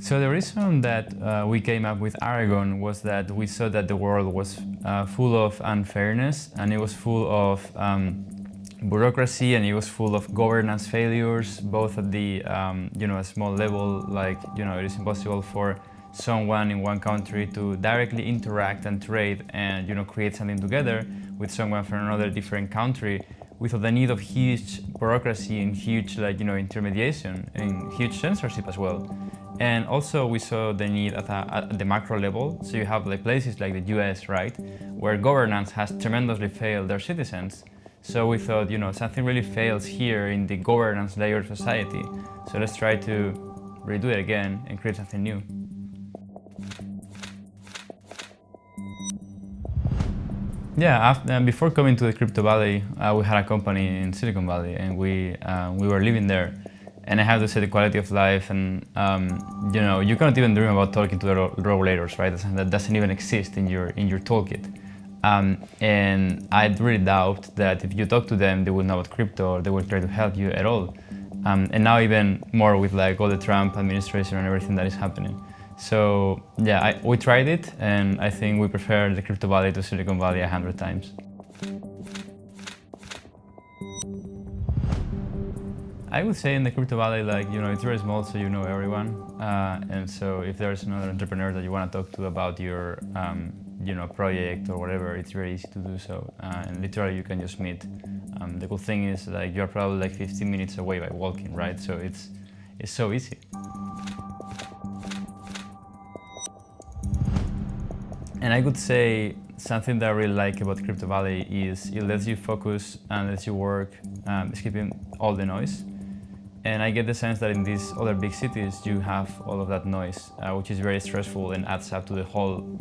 So the reason that we came up with Aragon was that we saw that the world was full of unfairness, and it was full of bureaucracy, and it was full of governance failures, both at the a small level, like it is impossible for someone in one country to directly interact and trade and create something together with someone from another different country without the need of huge bureaucracy and huge intermediation and huge censorship as well. And also we saw the need at the macro level. So you have places like the US, right, where governance has tremendously failed their citizens. So we thought, something really fails here in the governance layer of society. So let's try to redo it again and create something new. Yeah, before coming to the Crypto Valley, we had a company in Silicon Valley, and we were living there. And I have to say the quality of life, and you cannot even dream about talking to the regulators, right? That doesn't even exist in your toolkit. And I really doubt that if you talk to them, they would know about crypto, or they would try to help you at all. And now even more with all the Trump administration and everything that is happening. So yeah, we tried it, and I think we prefer the Crypto Valley to Silicon Valley 100 times. I would say in the Crypto Valley, it's very small, so you know everyone. And so if there's another entrepreneur that you want to talk to about your, project or whatever, it's very easy to do so. And literally you can just meet. The cool thing is you're probably 15 minutes away by walking, right? So it's so easy. And I could say something that I really like about Crypto Valley is it lets you focus and lets you work, skipping all the noise. And I get the sense that in these other big cities, you have all of that noise, which is very stressful and adds up to the whole,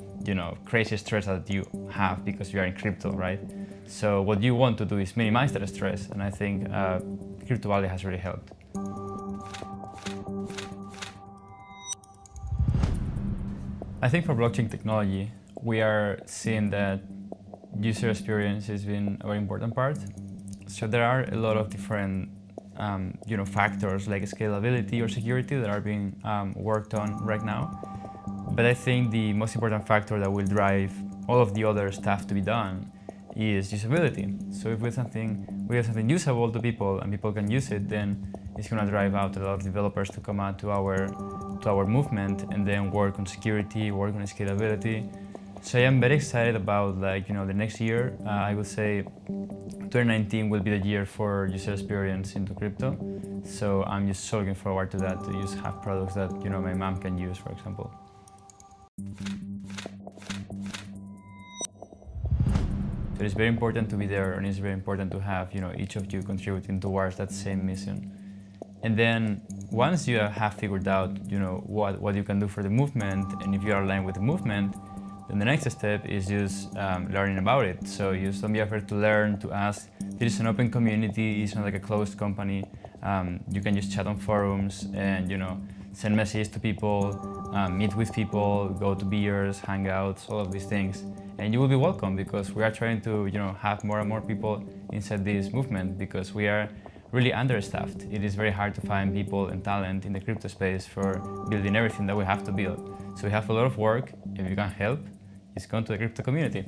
crazy stress that you have because you are in crypto, right? So what you want to do is minimize that stress, and I think Crypto Valley has really helped. I think for blockchain technology, we are seeing that user experience has been a very important part. So there are a lot of different factors like scalability or security that are being worked on right now. But I think the most important factor that will drive all of the other stuff to be done is usability. So if we have something usable to people and people can use it, then it's going to drive out a lot of developers to come out to our movement and then work on security, work on scalability. So I am very excited about the next year. I would say 2019 will be the year for user experience into crypto. So I'm just so looking forward to that, to just have products that my mom can use, for example. So it's very important to be there, and it's very important to have each of you contributing towards that same mission. And then once you have figured out what you can do for the movement, and if you are aligned with the movement, then the next step is just learning about it. So use some effort to learn, to ask. There is an open community, it's not like a closed company. You can just chat on forums and send messages to people, meet with people, go to beers, hangouts, all of these things. And you will be welcome, because we are trying to have more and more people inside this movement, because we are really understaffed. It is very hard to find people and talent in the crypto space for building everything that we have to build. So we have a lot of work. If you can help, just come to the crypto community.